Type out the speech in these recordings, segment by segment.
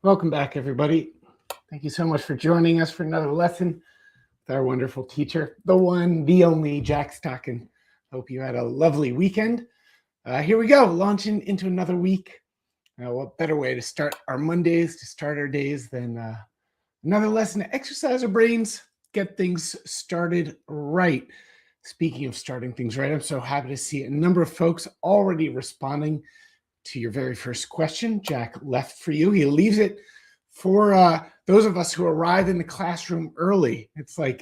Welcome back, everybody. Thank you so much for joining us for another lesson with our wonderful teacher, the one, the only Jack Stockin. Hope you had a lovely weekend. Here we go, launching into another week. What better way to start our Mondays, to start our days than another lesson to exercise our brains, get things started right. Speaking of starting things right, I'm so happy to see a number of folks already responding to your very first question. Jack left for you. He leaves it for those of us who arrive in the classroom early. It's like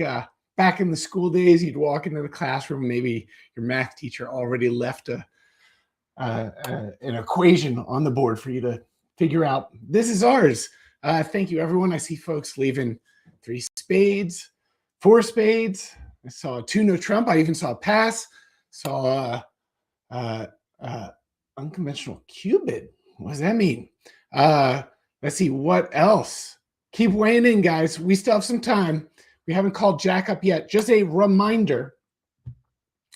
back in the school days, you'd walk into the classroom, maybe your math teacher already left an equation on the board for you to figure out. This is ours. Thank you, everyone. I see folks leaving 3 spades, 4 spades. I saw a 2 no trump. I even saw a pass. Saw unconventional qubit. What does that mean? Let's see what else. Keep weighing in, guys. We still have some time. We haven't called Jack up yet. Just a reminder,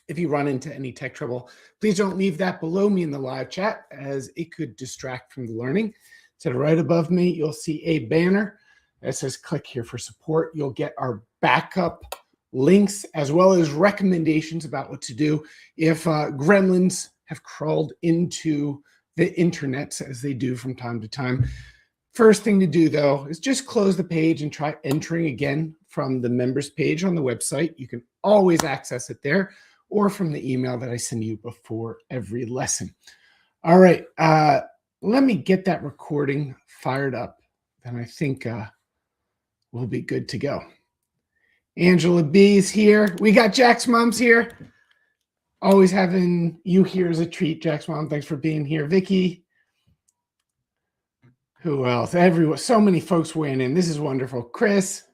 if you run into any tech trouble, please don't leave that below me in the live chat, as it could distract from the learning. So right above me, you'll see a banner that says click here for support. You'll get our backup links as well as recommendations about what to do if gremlins have crawled into the internet, as they do from time to time. First thing to do, though, is just close the page and try entering again from the members page on the website. You can always access it there, or from the email that I send you before every lesson. All right, let me get that recording fired up, and I think we'll be good to go. Angela B's here. We got Jack's mom's here. Always having you here is a treat, Jack's mom. Thanks for being here. Vicky. Who else? Everyone. So many folks weighing in. This is wonderful. Chris.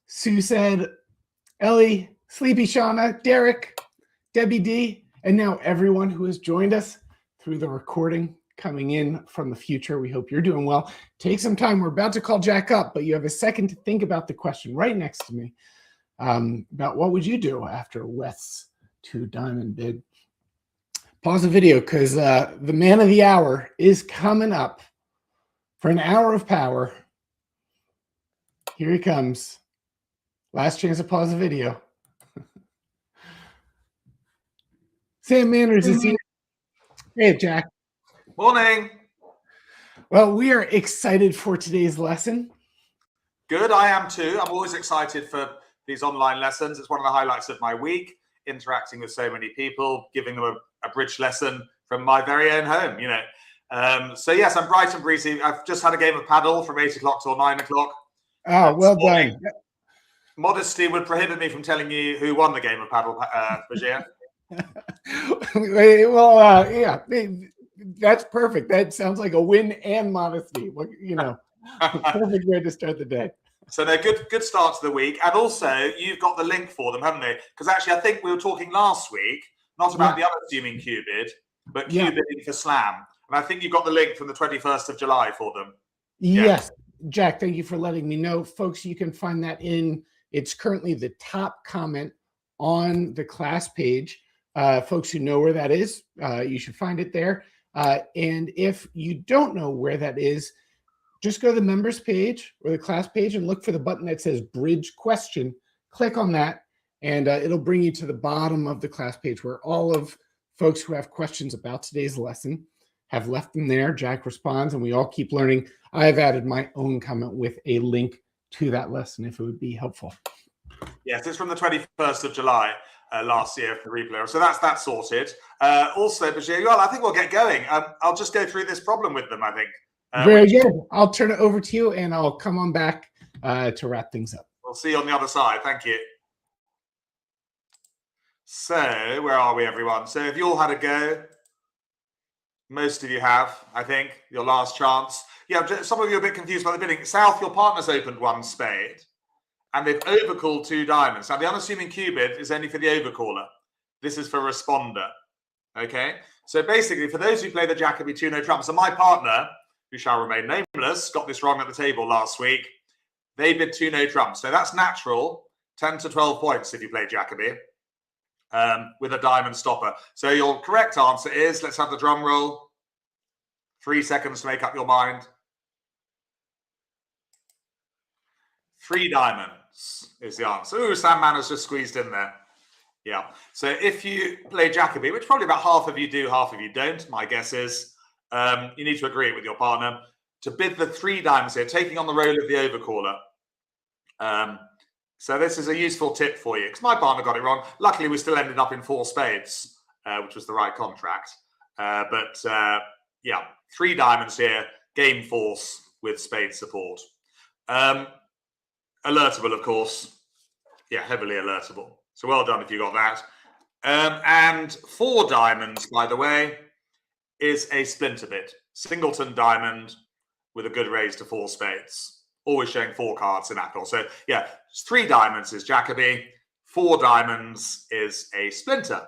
Sue said. Ellie. Sleepy Shauna. Derek. Debbie D. And now everyone who has joined us through the recording coming in from the future. We hope you're doing well. Take some time. We're about to call Jack up, but you have a second to think about the question right next to me about what would you do after West's 2 diamond bid. Pause the video because the man of the hour is coming up for an hour of power. Here he comes. Last chance to pause the video. Sam Manners is here. Hey, Jack. Morning. Well, we are excited for today's lesson. Good, I am too. I'm always excited for these online lessons. It's one of the highlights of my week. Interacting with so many people, giving them a bridge lesson from my very own home, you know. So yes, I'm bright and breezy. I've just had a game of paddle from 8 o'clock till 9 o'clock. Oh, well done. Modesty would prohibit me from telling you who won the game of paddle, Bajir. Well, yeah, that's perfect. That sounds like a win and modesty. You know, perfect way to start the day. So they're good start to the week. And also, you've got the link for them, haven't they? Because actually, I think we were talking last week, not about the unassuming qubit, but qubitting for slam. And I think you've got the link from the 21st of July for them. Yes. Jack, thank you for letting me know. Folks, you can find that it's currently the top comment on the class page. Folks who know where that is, you should find it there. And if you don't know where that is, just go to the members page or the class page and look for the button that says bridge question. Click on that and it'll bring you to the bottom of the class page where all of folks who have questions about today's lesson have left them there. Jack responds and we all keep learning. I've added my own comment with a link to that lesson if it would be helpful. Yes, it's from the 21st of July last year for the replayer. So that's sorted. Also, Bashir, well, I think we'll get going. I'll just go through this problem with them, I think. Very good. I'll turn it over to you and I'll come on back to wrap things up. We'll see you on the other side. Thank you. So where are we, everyone? So if you all had a go, most of you have, I think, your last chance. Yeah, some of you are a bit confused by the bidding. South, your partner's opened 1 spade and they've overcalled 2 diamonds. Now, the unassuming qubit is only for the overcaller. This is for responder. Okay? So basically, for those who play the Jacoby 2 no trump, so my partner, who shall remain nameless, got this wrong at the table last week. They bid 2 no trumps. So that's natural, 10 to 12 points if you play Jacoby with a diamond stopper. So your correct answer is, let's have the drum roll. 3 seconds to make up your mind. 3 diamonds is the answer. Ooh, Sandman has just squeezed in there. Yeah. So if you play Jacoby, which probably about half of you do, half of you don't, my guess is, you need to agree with your partner to bid the 3 diamonds here, taking on the role of the overcaller. So this is a useful tip for you, because my partner got it wrong. Luckily, we still ended up in 4 spades, which was the right contract. Yeah, 3 diamonds here, game force with spade support. Alertable, of course. Yeah, heavily alertable. So well done if you got that. And 4 diamonds, by the way, is a splinter bit. Singleton diamond with a good raise to 4 spades. Always showing 4 cards in Apple. So yeah, 3 diamonds is Jacoby. 4 diamonds is a splinter.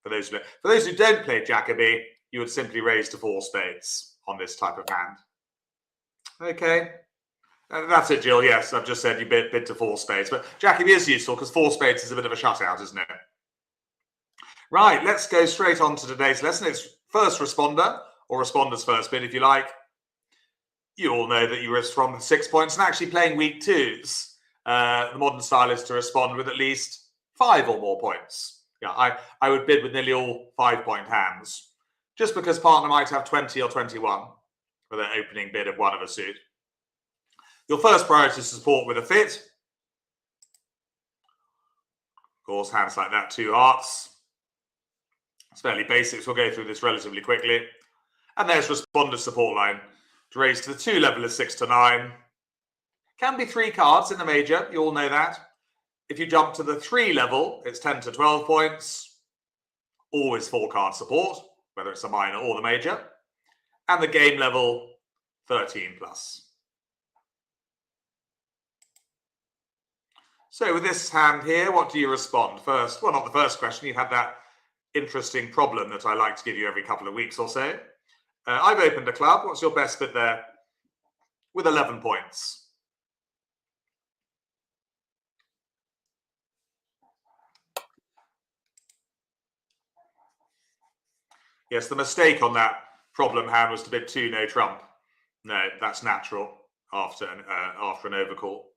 For those who don't play Jacoby, you would simply raise to 4 spades on this type of hand. Okay. That's it, Jill. Yes, I've just said you bid to 4 spades. But Jacoby is useful because 4 spades is a bit of a shutout, isn't it? Right, let's go straight on to today's lesson. It's first responder, or responder's first bid, if you like. You all know that you respond with 6 points, and actually playing week 2s, the modern style is to respond with at least 5 or more points. Yeah, I would bid with nearly all 5-point hands, just because partner might have 20 or 21 for their opening bid of 1 of a suit. Your first priority is support with a fit. Of course, hands like that, 2 hearts. It's fairly basic, so we'll go through this relatively quickly. And there's responder support line. To raise to the 2 level is 6 to 9. Can be 3 cards in the major, you all know that. If you jump to the 3 level, it's 10 to 12 points. Always 4 card support, whether it's a minor or the major. And the game level, 13 plus. So with this hand here, what do you respond? First, well, not the first question. You've had that interesting problem that I like to give you every couple of weeks or so. I've opened a club. What's your best bid there? With 11 points. Yes, the mistake on that problem hand was to bid 2 no trump. No, that's natural after an overcall.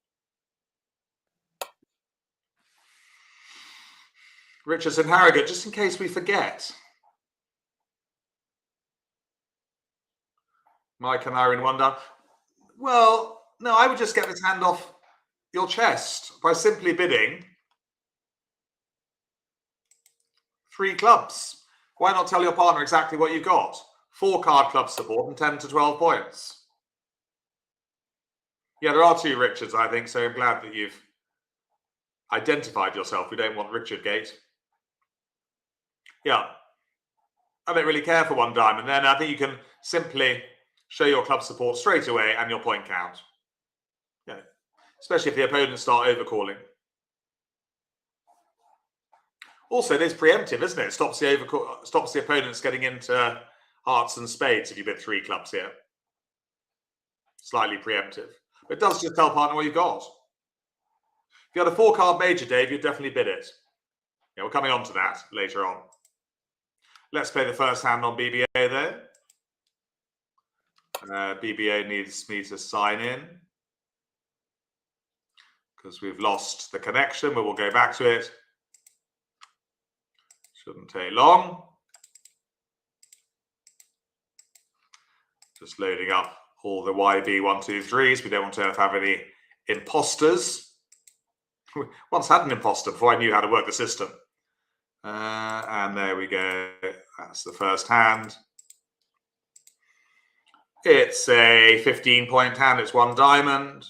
Richardson Harrogate, just in case we forget. Mike and Irene 1 down. Well, no, I would just get this hand off your chest by simply bidding 3 clubs. Why not tell your partner exactly what you've got? 4 card club support and 10 to 12 points. Yeah, there are 2 Richards, I think, so I'm glad that you've identified yourself. We don't want Richard Gate. Yeah, I don't really care for 1 diamond. Then I think you can simply show your club support straight away and your point count. Yeah, especially if the opponents start overcalling. Also, it is preemptive, isn't it? It stops the opponents getting into hearts and spades if you bid 3 clubs here. Slightly preemptive. But it does just tell partner what you've got. If you had a 4-card major, Dave, you'd definitely bid it. Yeah, we're coming on to that later on. Let's play the first hand on BBA there. BBA needs me to sign in because we've lost the connection, but we'll go back to it. Shouldn't take long. Just loading up all the YB 1, 2, 3s. We don't want to have any imposters. We once had an imposter before I knew how to work the system. And there we go. That's the first hand. It's a 15-point hand. It's 1 diamond.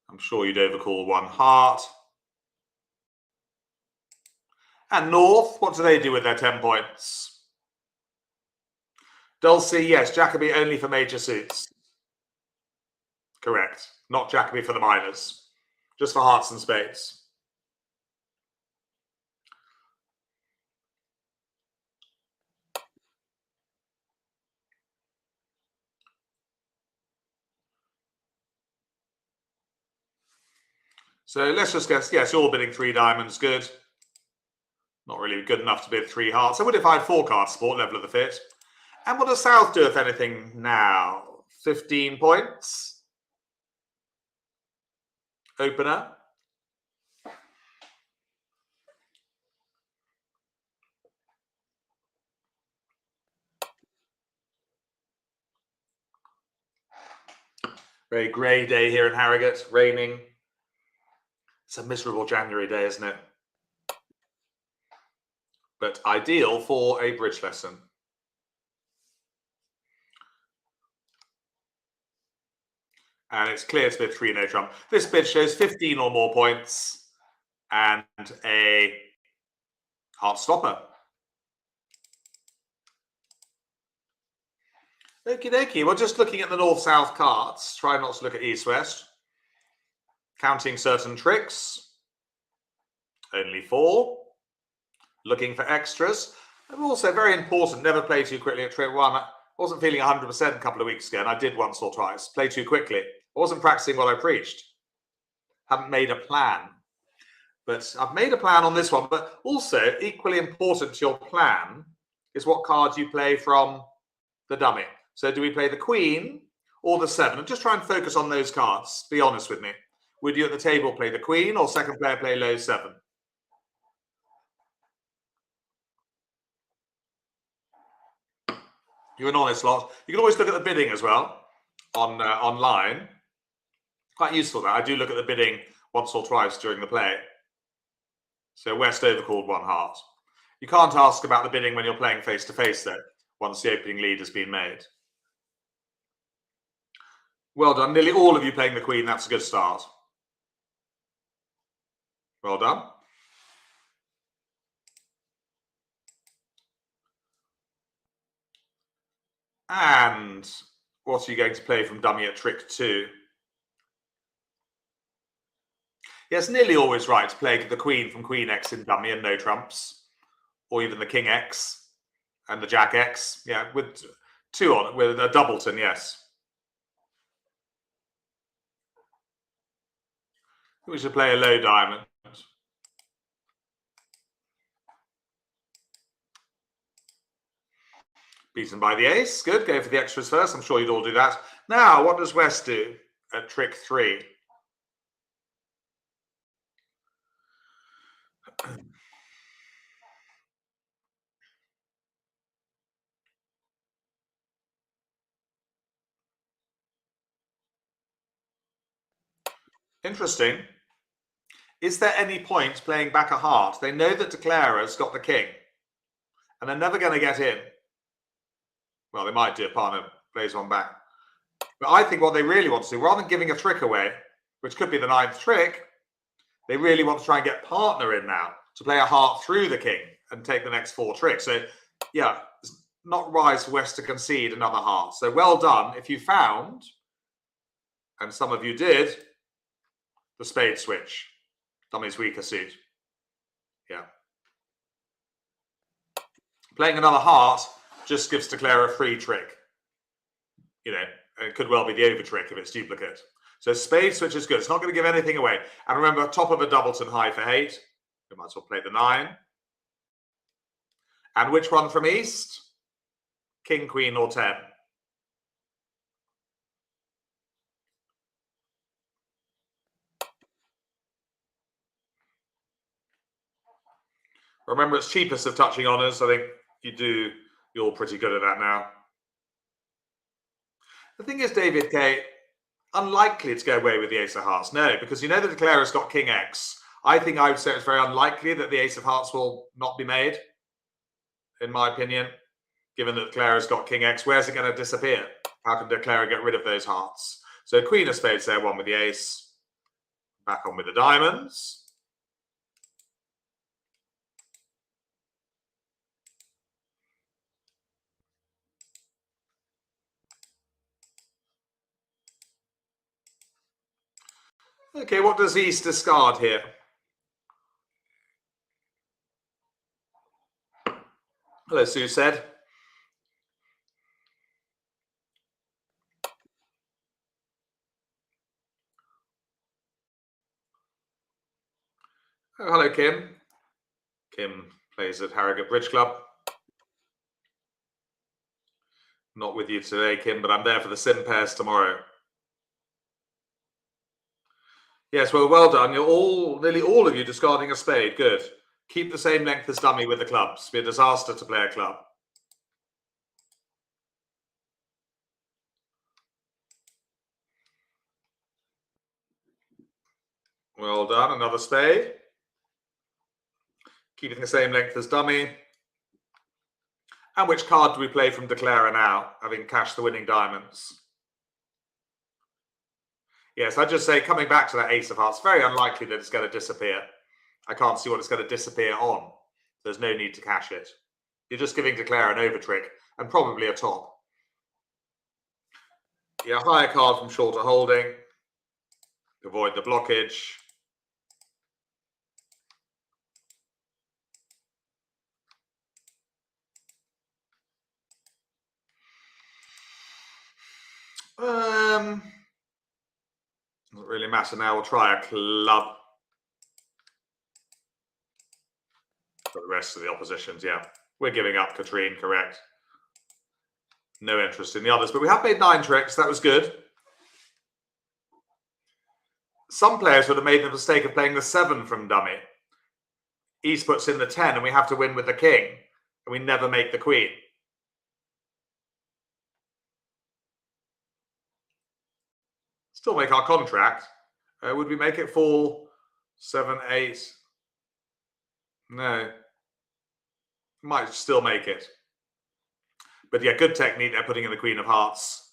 I'm sure you'd overcall 1 heart. And North, what do they do with their 10 points? Dulcie, yes, Jacoby only for major suits. Correct. Not Jacoby for the minors. Just for hearts and spades. So let's just guess, yes, you're all bidding 3 diamonds, good. Not really good enough to bid 3 hearts. I would if I had 4 card support, level of the fit. And what does South do, if anything, now? 15 points? opener. Very grey day here in Harrogate, raining. It's a miserable January day, isn't it? But ideal for a bridge lesson. And it's clear to bid 3 no trump. This bid shows 15 or more points and a heart stopper. Okie dokie. We're just looking at the north-south cards. Try not to look at east-west. Counting certain tricks. Only 4. Looking for extras. And also very important, never play too quickly at trick 1. I wasn't feeling 100% a couple of weeks ago, and I did once or twice. Play too quickly. I wasn't practicing what I preached. Haven't made a plan. But I've made a plan on this one. But also, equally important to your plan is what card you play from the dummy. So do we play the queen or the 7? And just try and focus on those cards. Be honest with me. Would you at the table play the queen or second player play low 7? You're an honest lot. You can always look at the bidding as well on online. Quite useful that. I do look at the bidding once or twice during the play. So West overcalled 1 heart. You can't ask about the bidding when you're playing face-to-face though, once the opening lead has been made. Well done. Nearly all of you playing the queen. That's a good start. Well done. And what are you going to play from dummy at trick 2? Yes, nearly always right to play the queen from queen X in dummy and no trumps. Or even the king X and the jack X. Yeah, with 2 on it, with a doubleton, yes. We should play a low diamond. Beaten by the ace. Good. Go for the extras first. I'm sure you'd all do that. Now, what does West do at trick 3? Interesting. Is there any point playing back a heart? They know that Declarer's got the king. And they're never going to get in. Well, they might do if partner plays one back. But I think what they really want to do, rather than giving a trick away, which could be the 9th trick, they really want to try and get partner in now to play a heart through the king and take the next 4 tricks. So, yeah, it's not wise for West to concede another heart. So, well done. If you found, and some of you did, the spade switch. Dummy's weaker suit. Yeah. Playing another heart just gives Declarer a free trick. You know, it could well be the over trick if it's duplicate. So spade switch is good. It's not going to give anything away. And remember, top of a doubleton high for hate. You might as well play the 9. And which one from east? King, queen, or 10? Remember, it's cheapest of touching honours. I think you're pretty good at that now. The thing is, David K, unlikely to go away with the ace of hearts. No, because you know the Declarer's got king X. I think I would say it's very unlikely that the ace of hearts will not be made, in my opinion, given that Declarer's got king X. Where's it going to disappear? How can Declarer get rid of those hearts? So queen of spades there, one with the ace. Back on with the diamonds. Okay, what does East discard here? Hello, Sue said. Oh, hello, Kim. Kim plays at Harrogate Bridge Club. Not with you today, Kim, but I'm there for the sim pairs tomorrow. Yes, well done. You're nearly all of you discarding a spade. Good. Keep the same length as dummy with the clubs. It'd be a disaster to play a club. Well done. Another spade. Keeping the same length as dummy. And which card do we play from Declarer now, having cashed the winning diamonds? Yes, I'd just say, coming back to that ace of hearts, very unlikely that it's going to disappear. I can't see what it's going to disappear on. There's no need to cash it. You're just giving Declare an over trick and probably a top. Yeah, higher card from shorter holding. Avoid the blockage. Doesn't really matter now. We'll try a club. For the rest of the oppositions, yeah. We're giving up, Katrine, correct. No interest in the others, but we have made 9 tricks. That was good. Some players would have made the mistake of playing the 7 from dummy. East puts in the 10 and we have to win with the king. And we never make the queen. Still make our contract. Would we make it 4, 7, 8? No. Might still make it. But yeah, good technique there, putting in the Queen of Hearts.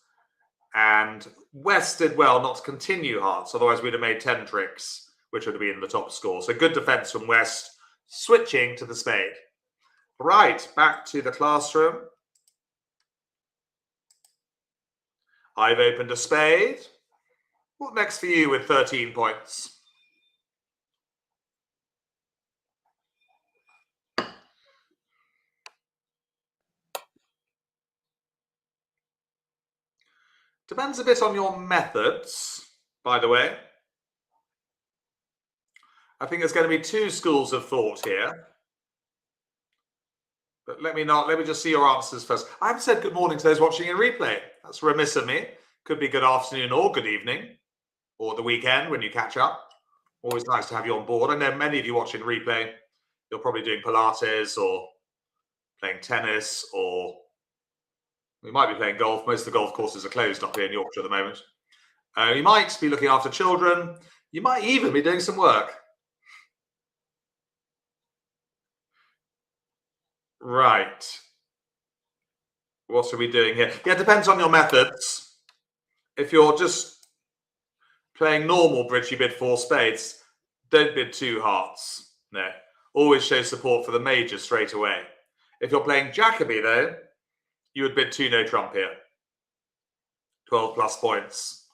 And West did well not to continue hearts. Otherwise, we'd have made 10 tricks, which would have been the top score. So good defense from West, switching to the spade. Right, back to the classroom. I've opened a spade. What next for you with 13 points? Depends a bit on your methods, by the way. I think there's going to be 2 schools of thought here. But let me just see your answers first. I haven't said good morning to those watching in replay. That's remiss of me. Could be good afternoon or good evening. Or the weekend when you catch up. Always nice to have you on board. I know many of you watching replay, you're probably doing Pilates or playing tennis, or we might be playing golf. Most of the golf courses are closed up here in Yorkshire at the moment. You might be looking after children. You might even be doing some work. Right. What are we doing here? Yeah, it depends on your methods. If you're just playing normal bridge, you bid 4 spades. Don't bid 2 hearts. No. Always show support for the major straight away. If you're playing Jacoby, though, you would bid 2 no trump here. 12 plus points.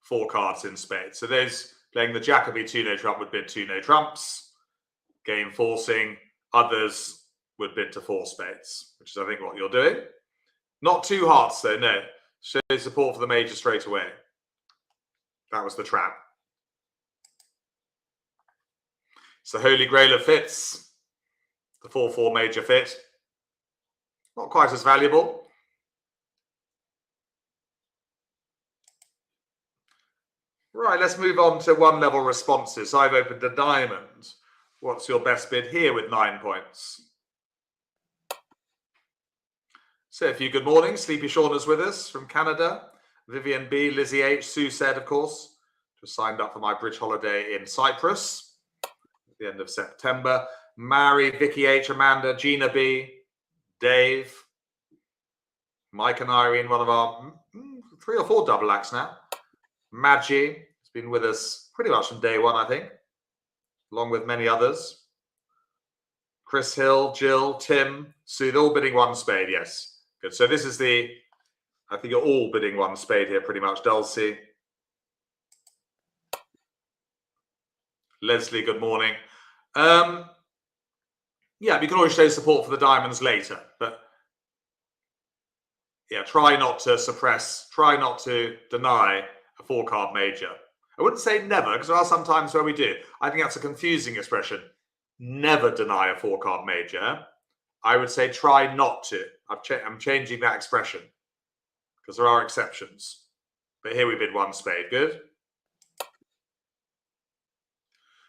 4 cards in spades. So those playing the Jacoby 2 no trump would bid 2 no trumps. Game forcing. Others would bid to 4 spades, which is, I think, what you're doing. Not 2 hearts, though, no. Show support for the major straight away. That was the trap. It's the holy grail of fits. The 4-4 major fit. Not quite as valuable. Right, let's move on to 1-level responses. I've opened a diamond. What's your best bid here with 9 points? So a few good morning. Sleepy Sean is with us from Canada. Vivian B, Lizzie H, Sue said, of course, just signed up for my bridge holiday in Cyprus at the end of September. Mary, Vicky H, Amanda, Gina B, Dave, Mike and Irene, one of our 3 or 4 double acts now. Maggie has been with us pretty much from day 1, I think, along with many others. Chris Hill, Jill, Tim, Sue, they're all bidding 1 spade, yes. Good. So this is the, I think you're all bidding 1 spade here pretty much. Dulcie. Leslie, good morning. Yeah, you can always show support for the diamonds later, but yeah, try not to suppress, try not to deny a 4-card major. I wouldn't say never, because there are some times where we do. I think that's a confusing expression. Never deny a 4-card major. I would say try not to. I'm changing that expression because there are exceptions. But here we bid 1 spade. Good.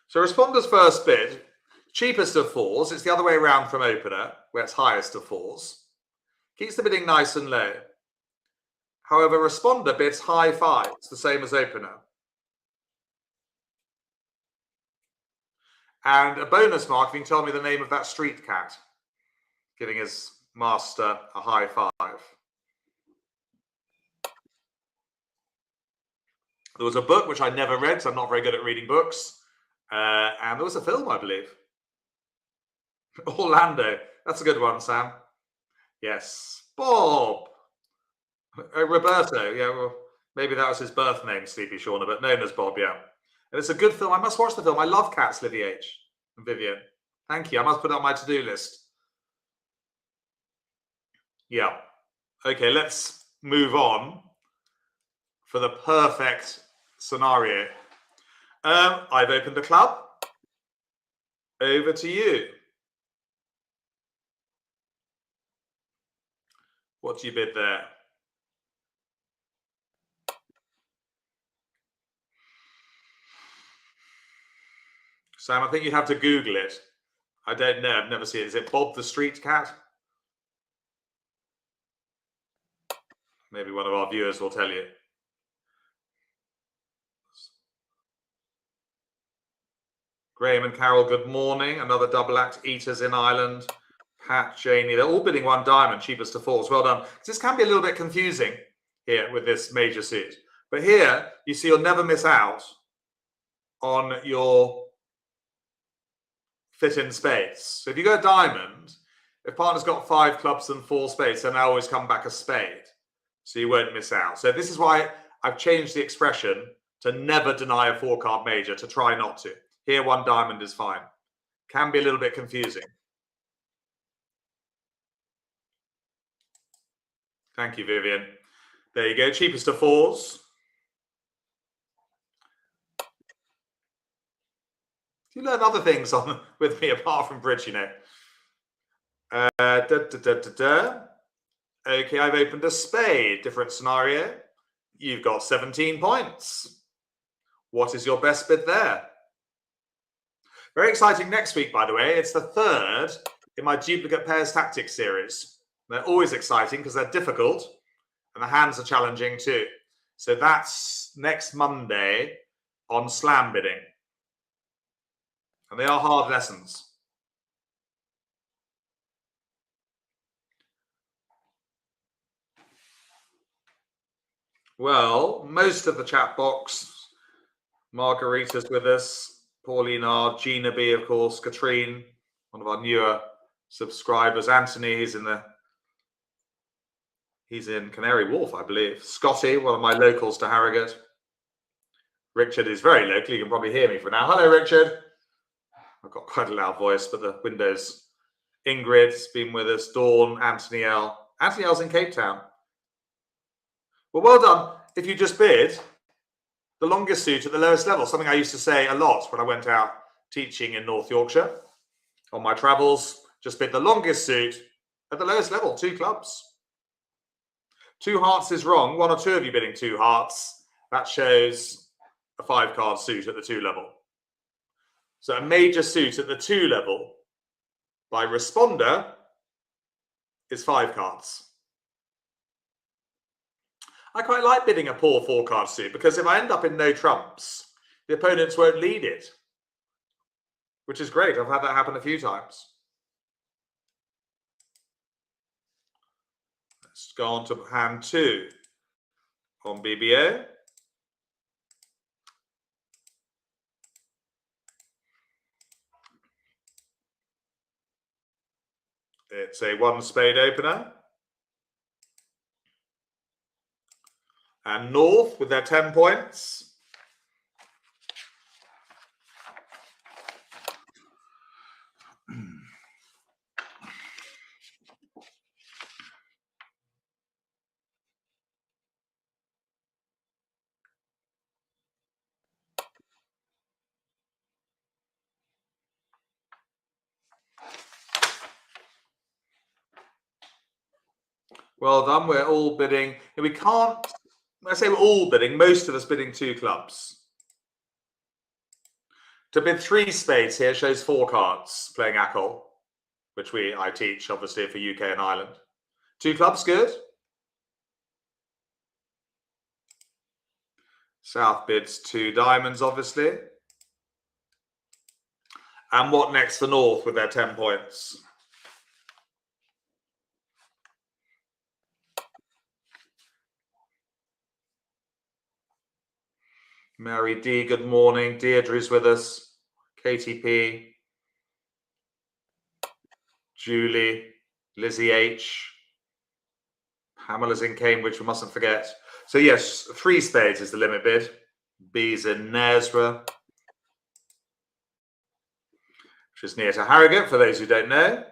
So responder's first bid, cheapest of fours. It's the other way around from opener, where it's highest of fours. Keeps the bidding nice and low. However, responder bids high fives, the same as opener. And a bonus mark if you can tell me the name of that street cat, giving his master a high five. There was a book which I never read, so I'm not very good at reading books. And there was a film, I believe. Orlando. That's a good one, Sam. Yes. Bob. Roberto. Yeah, well, maybe that was his birth name, Sleepy Shauna, but known as Bob, yeah. And it's a good film. I must watch the film. I love cats, Livy H. and Vivian. Thank you. I must put it on my to-do list. Yeah. Okay, let's move on for the perfect scenario. I've opened a club. Over to you. What do you bid there? Sam, I think you'd have to Google it. I don't know. I've never seen it. Is it Bob the Street Cat? Maybe one of our viewers will tell you. Graham and Carol, good morning. Another double act. Eaters in Ireland. Pat, Janie. They're all bidding one diamond, cheapest of fours. Well done. This can be a little bit confusing here with this major suit. But here, you see you'll never miss out on your fit-in spades. So if you go diamond, if partner's got 5 clubs and 4 spades, then they always come back a spade. So you won't miss out. So this is why I've changed the expression to never deny a 4-card major, to try not to. Here, one diamond is fine. Can be a little bit confusing. Thank you, Vivian. There you go. Cheapest of fours. You learn other things on with me apart from bridge, you know. Okay, I've opened a spade. Different scenario. You've got 17 points. What is your best bid there? Very exciting next week, by the way. It's the 3rd in my duplicate pairs tactics series. They're always exciting because they're difficult and the hands are challenging too. So that's next Monday on slam bidding. And they are hard lessons. Well, most of the chat box, Margarita's with us, Pauline R, Gina B, of course, Katrine, one of our newer subscribers, Anthony, he's in Canary Wharf, I believe. Scotty, one of my locals to Harrogate. Richard is very local, you can probably hear me for now. Hello, Richard. I've got quite a loud voice, but the windows. Ingrid's been with us, Dawn, Anthony L. Anthony L's in Cape Town. Well done. If you just bid the longest suit at the lowest level, something I used to say a lot when I went out teaching in North Yorkshire on my travels, just bid the longest suit at the lowest level, 2 clubs. 2 hearts is wrong. 1 or 2 of you bidding 2 hearts. That shows a 5-card suit at the 2 level. So a major suit at the 2 level by responder is 5 cards. I quite like bidding a poor 4-card suit because if I end up in no trumps, the opponents won't lead it, which is great. I've had that happen a few times. Let's go on to hand 2 on BBO. It's a 1 spade opener. And North with their 10 points. Well done. We're all bidding. We can't, when I say we're all bidding, most of us bidding 2 clubs. To bid 3 spades here shows 4 cards playing Ackle, which I teach, obviously, for UK and Ireland. 2 clubs, good. South bids 2 diamonds, obviously. And what next for North with their 10 points? Mary D, good morning. Deirdre's with us. KTP. Julie. Lizzie H. Pamela's in Cambridge, we mustn't forget. So yes, 3 spades is the limit bid. B's in Knaresborough, which is near to Harrogate, for those who don't know.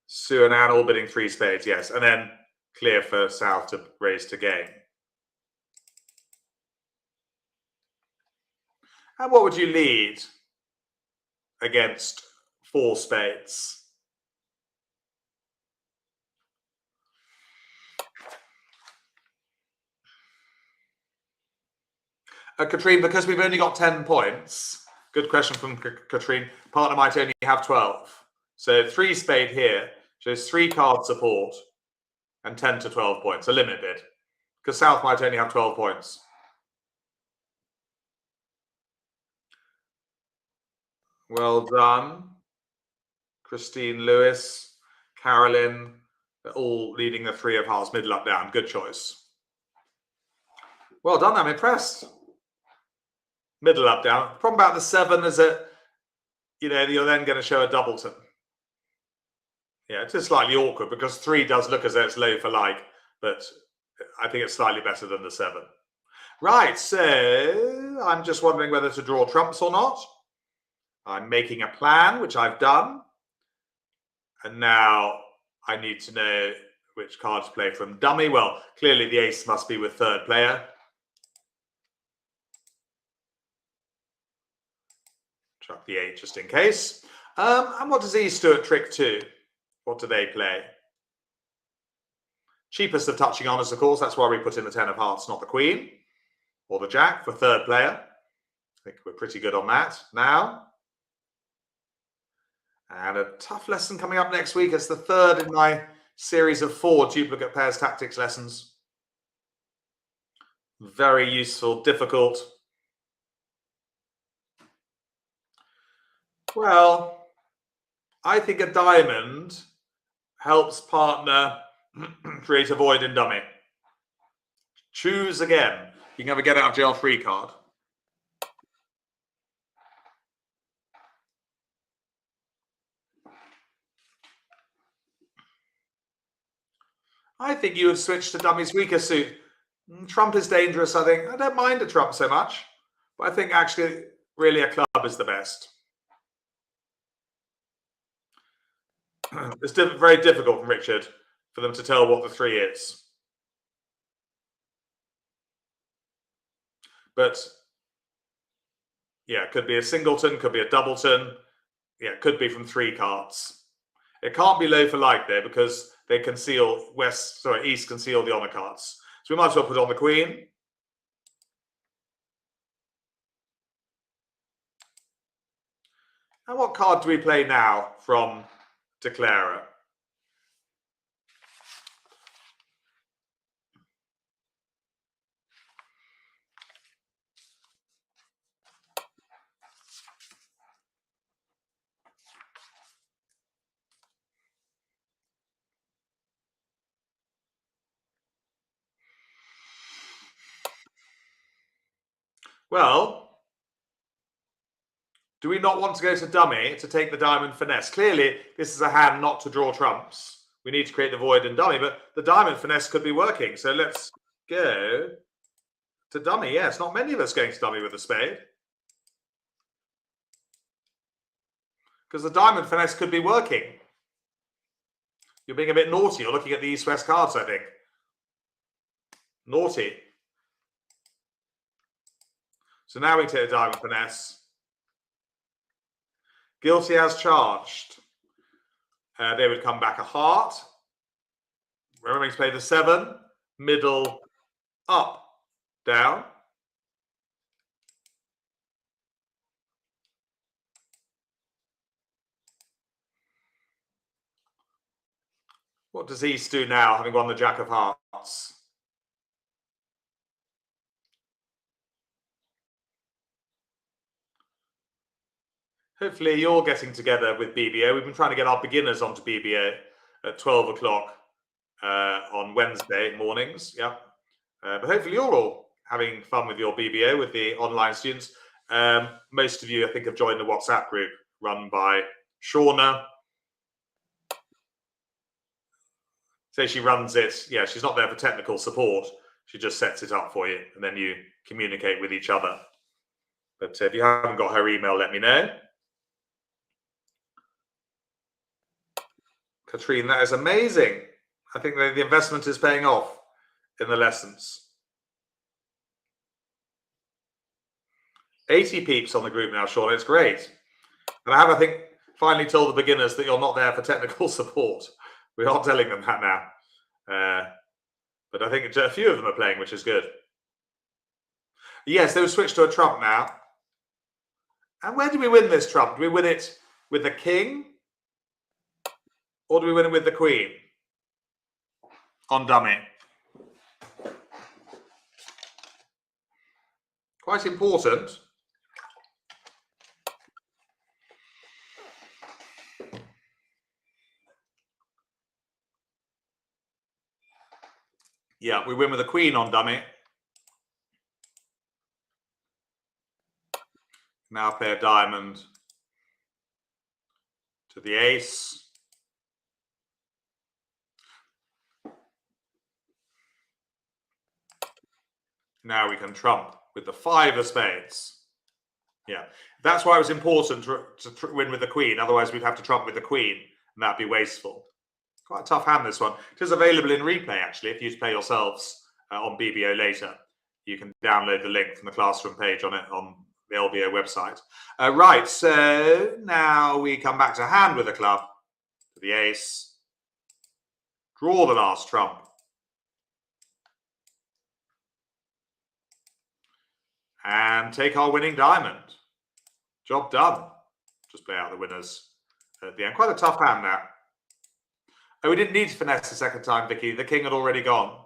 Sue and Anne all bidding 3 spades, yes. And then clear for South to raise to game. And what would you lead against 4 spades? Katrine, because we've only got 10 points, good question from Katrine, partner might only have 12. So 3 spade here shows 3 card support and 10 to 12 points, a limit bid, because South might only have 12 points. Well done. Christine Lewis, Carolyn, they're all leading the 3 of hearts, middle up, down. Good choice. Well done, I'm impressed. Middle up, down. Problem about the 7 is that, you're then going to show a doubleton. Yeah, it's just slightly awkward because 3 does look as though it's low for like, but I think it's slightly better than the 7. Right, so I'm just wondering whether to draw trumps or not. I'm making a plan, which I've done. And now I need to know which card to play from dummy. Well, clearly the ace must be with 3rd player. Chuck the 8 just in case. And what does East do at trick 2? What do they play? Cheapest of touching honours, of course. That's why we put in the 10 of hearts, not the queen. Or the jack for 3rd player. I think we're pretty good on that now. And a tough lesson coming up next week. It's the 3rd in my series of 4 duplicate pairs tactics lessons. Very useful, difficult. Well, I think a diamond helps partner create a void in dummy. Choose again. You can have a get out of jail free card. I think you would switch to dummy's weaker suit. Trump is dangerous, I think. I don't mind a trump so much, but I think actually really a club is the best. It's very difficult from Richard for them to tell what the 3 is. But yeah, it could be a singleton, could be a doubleton. Yeah, it could be from 3 cards. It can't be low for like there because they conceal East conceal the honor cards. So we might as well put on the queen. And what card do we play now from Declarer? Well, do we not want to go to dummy to take the diamond finesse? Clearly, this is a hand not to draw trumps. We need to create the void in dummy, but the diamond finesse could be working. So let's go to dummy. Yes, not many of us going to dummy with a spade. Because the diamond finesse could be working. You're being a bit naughty. You're looking at the East-West cards, I think. Naughty. So now we take a diamond finesse. Guilty as charged. They would come back a heart. Remembering to play the 7. Middle, up, down. What does East do now, having won the Jack of Hearts? Hopefully you're getting together with BBO. We've been trying to get our beginners onto BBO at 12 o'clock on Wednesday mornings. Yeah. But hopefully you're all having fun with your BBO, with the online students. Most of you, I think, have joined the WhatsApp group run by Shauna. So she runs it. Yeah, she's not there for technical support. She just sets it up for you, and then you communicate with each other. But if you haven't got her email, let me know. Katrine, that is amazing. I think the investment is paying off in the lessons. 80 peeps on the group now, Sean. It's great. And I have, I think, finally told the beginners that you're not there for technical support. We are telling them that now. But I think a few of them are playing, which is good. Yes, they will switch to a trump now. And where do we win this trump? Do we win it with the king? Or do we win it with the queen? On dummy. Quite important. Yeah, we win with the queen on dummy. Now play a diamond to the ace. Now we can trump with the 5 of spades. Yeah, that's why it was important to win with the queen. Otherwise, we'd have to trump with the queen, and that'd be wasteful. Quite a tough hand, this one. It is available in replay, actually, if you play yourselves on BBO later. You can download the link from the classroom page on the LBO website. Right, so now we come back to hand with a club, to the ace. Draw the last trump. And take our winning diamond. Job done. Just play out the winners at the end. Quite a tough hand now. Oh, we didn't need to finesse the second time, Vicky. The king had already gone.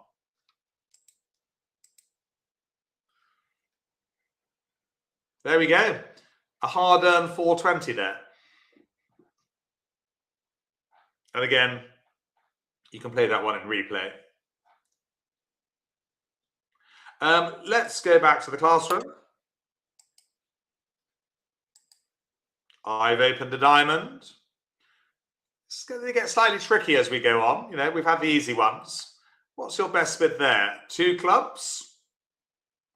There we go. A hard-earned 420 there. And again, you can play that one in replay. Let's go back to the classroom. I've opened a diamond. It's going to get slightly tricky as we go on. You know, we've had the easy ones. What's your best bid there? 2 clubs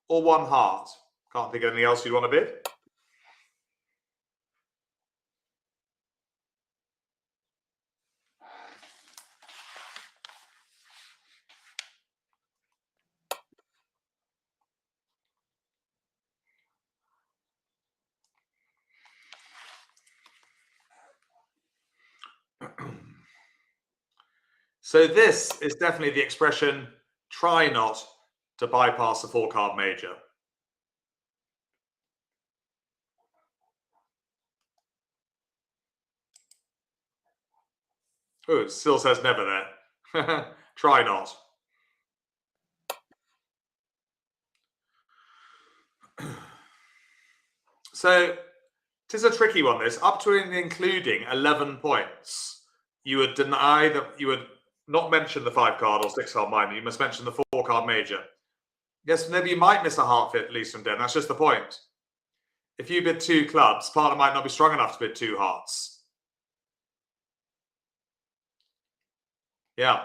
or 1 heart? Can't think of anything else you'd want to bid. So this is definitely the expression, try not to bypass the 4-card major. Oh, it still says never there. Try not. So it is a tricky one, this. Up to and including 11 points, you would deny that you would not mention the 5-card or 6-card minor. You must mention the 4-card major. Yes, maybe you might miss a heart fit, at least from Den. That's just the point. If you bid 2 clubs, partner might not be strong enough to bid 2 hearts. Yeah,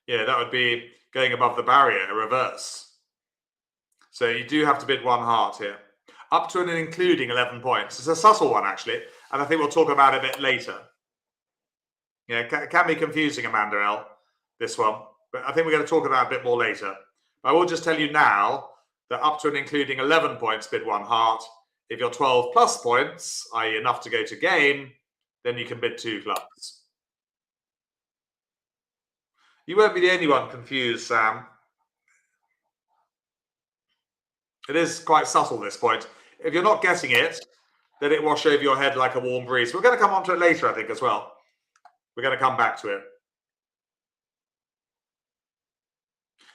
that would be going above the barrier, a reverse. So you do have to bid 1 heart here. Up to and including 11 points. It's a subtle one, actually, and I think we'll talk about it a bit later. Yeah, it can be confusing, Amanda L, this one, but I think we're going to talk about it a bit more later. I will just tell you now that up to and including 11 points, bid 1 heart. If you're 12 plus points, i.e. enough to go to game, then you can bid 2 clubs. You won't be the only one confused, Sam. It is quite subtle, this point. If you're not getting it, then it wash over your head like a warm breeze. We're going to come on to it later, I think, as well. We're going to come back to it.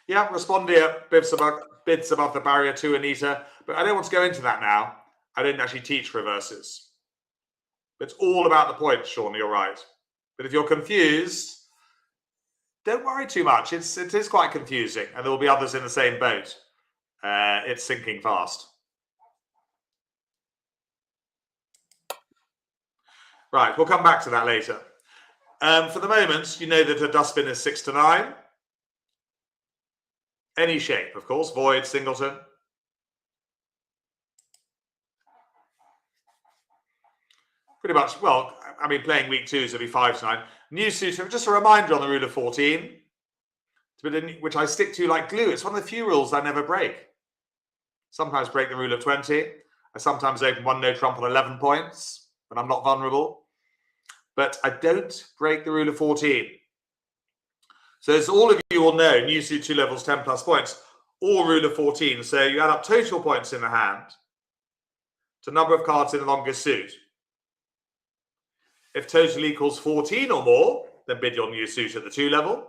Yeah, Respondia bids above the barrier to Anita, but I don't want to go into that now. I don't actually teach reverses. It's all about the points, Sean, you're right. But if you're confused, don't worry too much. It is quite confusing, and there will be others in the same boat. It's sinking fast. Right, we'll come back to that later. For the moment, you know that a dustbin is 6 to 9. Any shape, of course, void, singleton. Pretty much, well, I mean, playing week 2 is it'll be 5 to 9. New suit, just a reminder on the rule of 14, which I stick to like glue. It's one of the few rules I never break. Sometimes break the rule of 20. I sometimes open 1 no trump on 11 points when I'm not vulnerable. But I don't break the rule of 14. So as all of you will know, new suit 2 levels, 10 plus points, or rule of 14. So you add up total points in the hand to number of cards in the longest suit. If total equals 14 or more, then bid your new suit at the 2 level.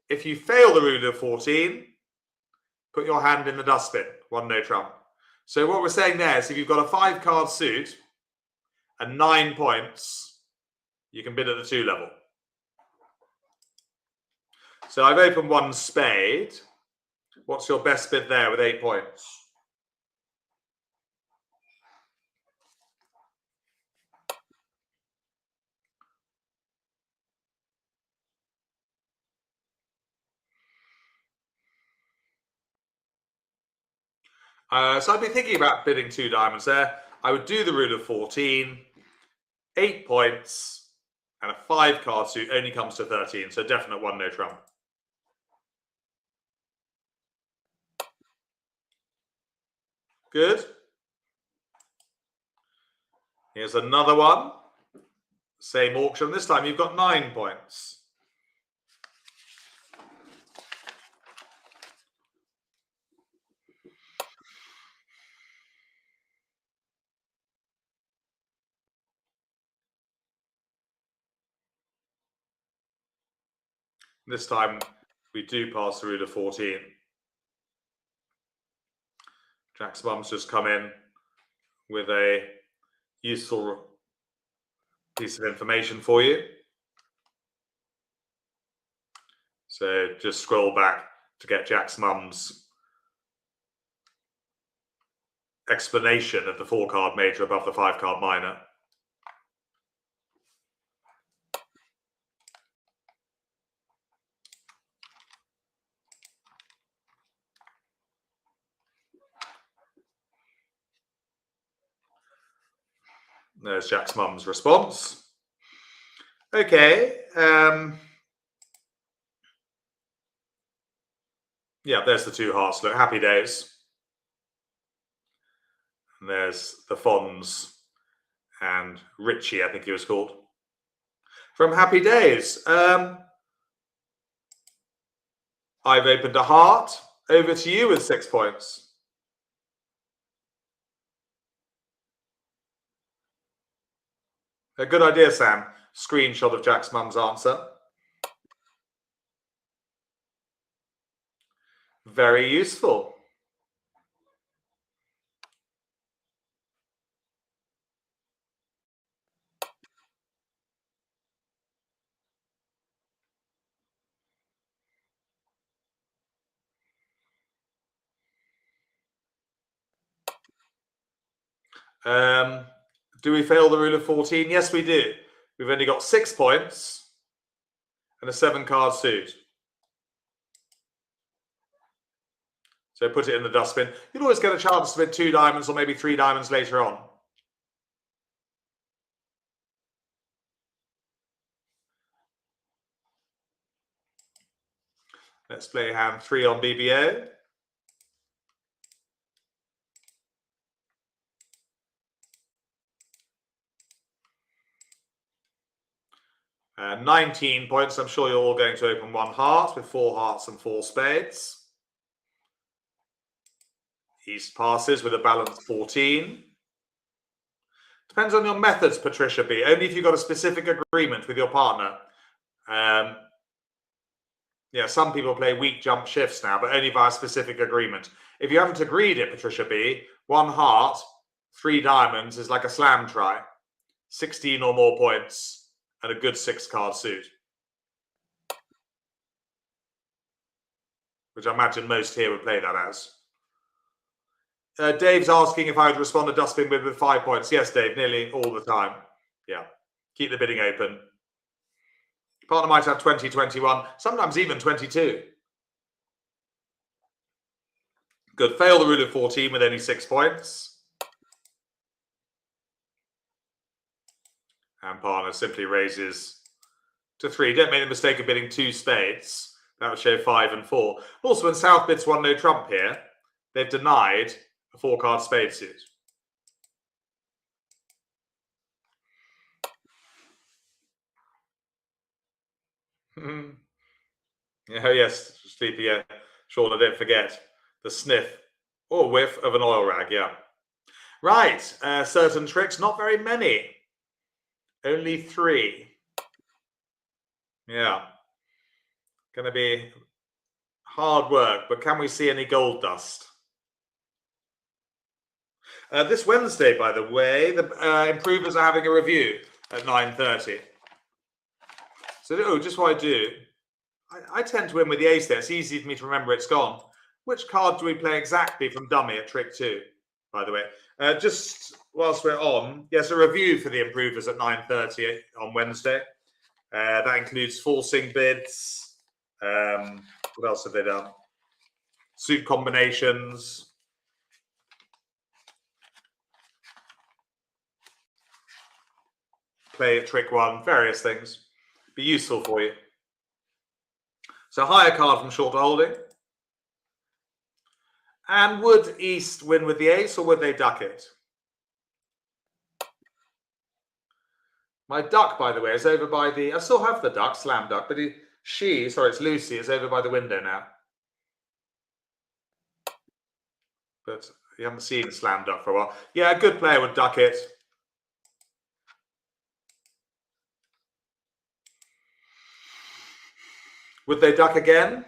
If you fail the rule of 14, put your hand in the dustbin, 1 no trump. So what we're saying there is if you've got a 5-card suit and 9 points, you can bid at the 2 level. So I've opened 1 spade. What's your best bid there with 8 points? So I'd be thinking about bidding 2 diamonds there. I would do the rule of 14, 8 points, and a 5-card suit only comes to 13. So definite 1 no trump. Good. Here's another one. Same auction. This time you've got 9 points. This time we do pass the rule of 14. Jack's mum's just come in with a useful piece of information for you. So just scroll back to get Jack's mum's explanation of the 4-card major above the 5-card minor. There's Jack's mum's response. Okay. Yeah, there's the 2 hearts. Look, happy days. And there's the Fonz and Richie, I think he was called. From Happy Days. I've opened a heart. Over to you with 6 points. A good idea, Sam. Screenshot of Jack's mum's answer. Very useful. Do we fail the rule of 14? Yes, we do. We've only got 6 points and a 7-card suit. So put it in the dustbin. You'll always get a chance to bid 2 diamonds or maybe 3 diamonds later on. Let's play hand 3 on BBO. And 19 points. I'm sure you're all going to open 1 heart with 4 hearts and 4 spades. East passes with a balance 14. Depends on your methods, Patricia B. Only if you've got a specific agreement with your partner. Yeah, some people play weak jump shifts now, but only via specific agreement. If you haven't agreed it, Patricia B, 1 heart, 3 diamonds is like a slam try. 16 or more points and a good 6-card suit. Which I imagine most here would play that as. Dave's asking if I would respond to Dustbin with 5 points. Yes, Dave, nearly all the time. Yeah, keep the bidding open. Partner might have 20, 21, sometimes even 22. Good. Fail the rule of 14 with only 6 points. And partner simply raises to 3. Don't make the mistake of bidding 2 spades. That would show 5 and 4. Also, when South bids 1 no trump here, they've denied a 4-card spade suit. Oh, yes, Sleepy, yeah. Sean, I don't forget the sniff or whiff of an oil rag, yeah. Right, certain tricks, not very many. Only 3. Yeah. Going to be hard work, but can we see any gold dust? This Wednesday, by the way, the improvers are having a review at 9:30. So, just what I do, I tend to win with the ace there. It's easy for me to remember it's gone. Which card do we play exactly from dummy at trick 2, by the way? Just whilst we're on, yes, a review for the improvers at 9:30 on Wednesday. That includes forcing bids. What else have they done? Suit combinations. Play at trick 1, various things. Be useful for you. So higher card from short holding. And would East win with the ace or would they duck it? My duck, by the way, is over by the... I still have the duck, slam duck, but it's Lucy, is over by the window now. But you haven't seen slam duck for a while. Yeah, a good player would duck it. Would they duck again?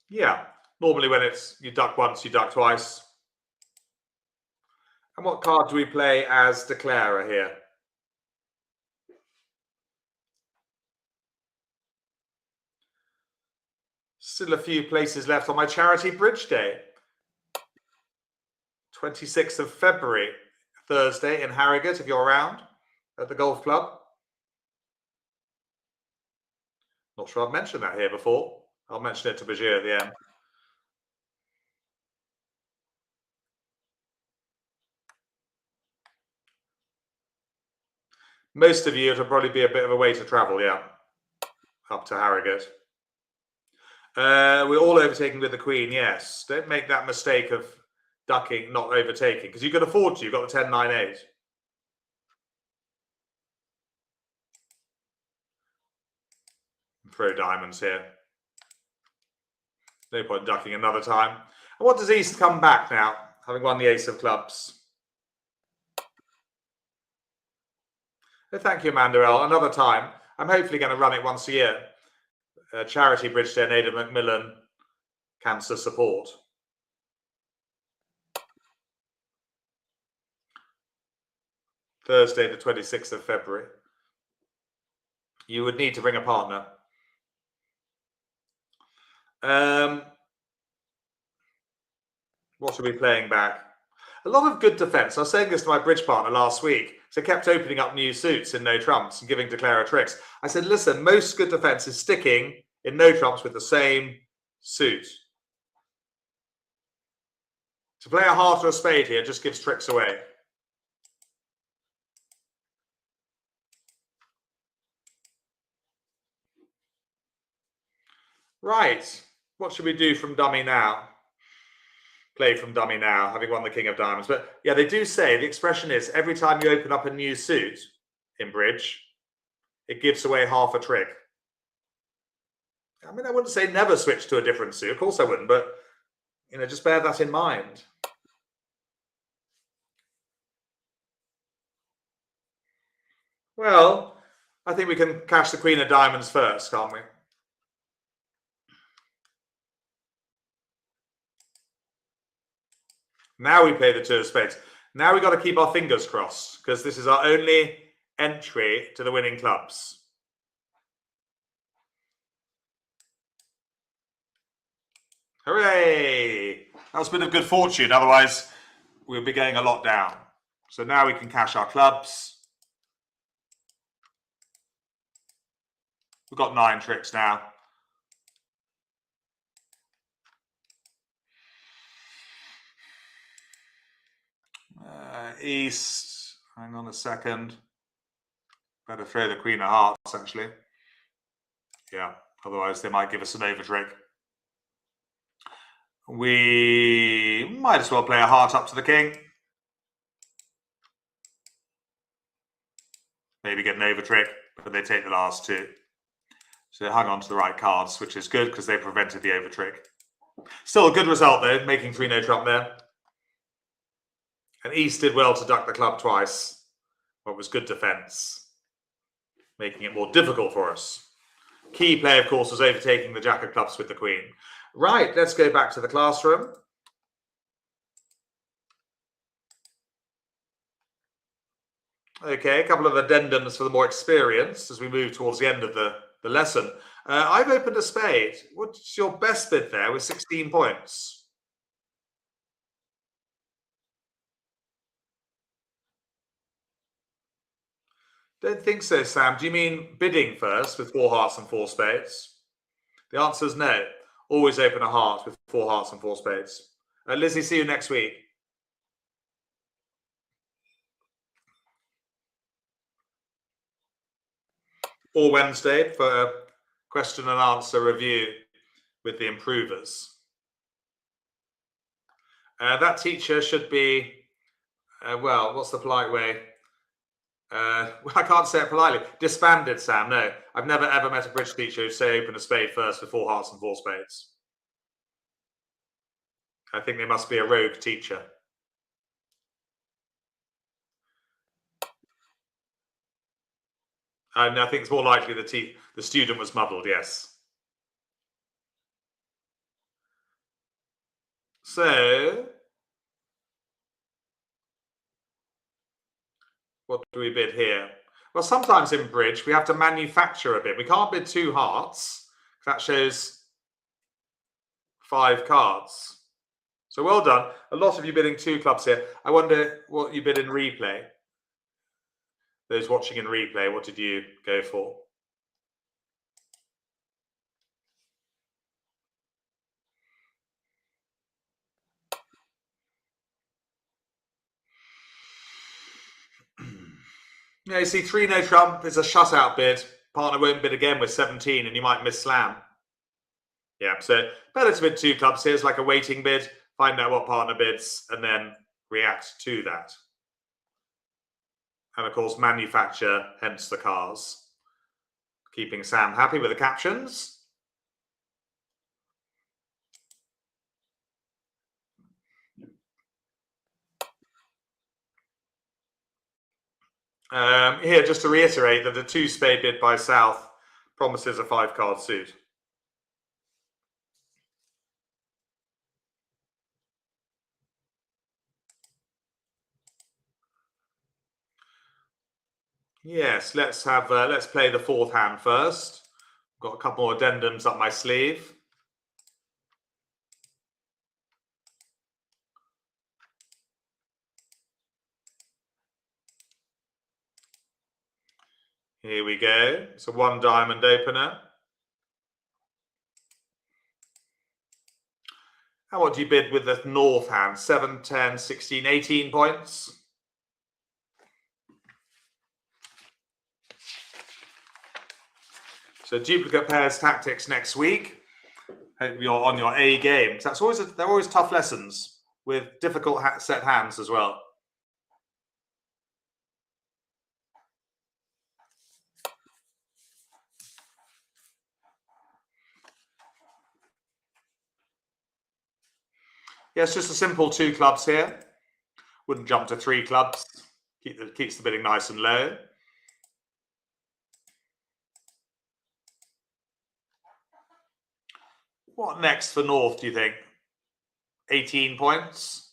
Yeah, normally when it's you duck once, you duck twice. And what card do we play as declarer here? Still a few places left on my charity bridge day. 26th of February, Thursday in Harrogate, if you're around at the golf club. Not sure I've mentioned that here before. I'll mention it to Bajir at the end. Most of you, it'll probably be a bit of a way to travel, yeah, up to Harrogate. We're all overtaking with the Queen, yes. Don't make that mistake of ducking, not overtaking, because you can afford to. You've got the 10-9-8. Throw diamonds here. No point ducking another time. And what does East come back now, having won the ace of clubs? Oh, thank you, Amanda L. Another time. I'm hopefully going to run it once a year. Charity Bridge Day, Ada Macmillan Cancer Support. Thursday, the 26th of February. You would need to bring a partner. What are we playing back? A lot of good defense. I was saying this to my bridge partner last week. So I kept opening up new suits in no trumps and giving declarer tricks. I said, listen, most good defense is sticking in no trumps with the same suit. To play a heart or a spade here just gives tricks away. Right. What should we do from dummy now? Play from dummy now, having won the King of Diamonds. But yeah, they do say, the expression is, every time you open up a new suit in bridge, it gives away half a trick. I mean, I wouldn't say never switch to a different suit. Of course I wouldn't, but, you know, just bear that in mind. Well, I think we can cash the queen of diamonds first, can't we? Now we play the two of spades. Now we've got to keep our fingers crossed because this is our only entry to the winning clubs. Hooray! That was a bit of good fortune. Otherwise, we'll be going a lot down. So now we can cash our clubs. We've got 9 tricks now. East. Hang on a second. Better throw the queen of hearts, actually. Yeah, otherwise they might give us an over trick. We might as well play a heart up to the king. Maybe get an over trick, but they take the last 2. So they hung on to the right cards, which is good because they prevented the over trick. Still a good result though, making 3 no trump there. And East did well to duck the club twice. What was good defense, making it more difficult for us. Key play, of course, was overtaking the jack of clubs with the queen. Right, let's go back to the classroom. Okay, a couple of addendums for the more experienced as we move towards the end of the lesson. I've opened a spade. What's your best bid there with 16 points? Don't think so, Sam. Do you mean bidding first with 4 hearts and 4 spades? The answer is no. Always open a heart with 4 hearts and 4 spades. Lizzie, see you next week. Or Wednesday for a question and answer review with the improvers. That teacher should be, well, what's the polite way? I can't say it politely. Disbanded, Sam. No, I've never ever met a bridge teacher who say open a spade first with 4 hearts and 4 spades. I think they must be a rogue teacher. And I think it's more likely the student was muddled, yes. So, what do we bid here? Well, sometimes in bridge, we have to manufacture a bid. We can't bid 2 hearts. That shows 5 cards. So well done. A lot of you bidding 2 clubs here. I wonder what you bid in replay. Those watching in replay, what did you go for? Yeah, you see 3 no trump is a shutout bid. Partner won't bid again with 17 and you might miss slam. Yeah, so better to bid 2 clubs here. It's like a waiting bid. Find out what partner bids and then react to that. And of course, manufacture, hence the cars. Keeping Sam happy with the captions. Here, just to reiterate that the 2 spade bid by South promises a 5 card suit. Yes, let's play the 4th hand first. Got a couple more addendums up my sleeve. Here we go. It's a 1 diamond opener. And what do you bid with the North hand? 7, 10, 16, 18 points. So duplicate pairs tactics next week. Hope you're on your A game. They're always tough lessons with difficult set hands as well. Yes, just a simple 2 clubs here. Wouldn't jump to 3 clubs. Keeps the bidding nice and low. What next for North, do you think? 18 points?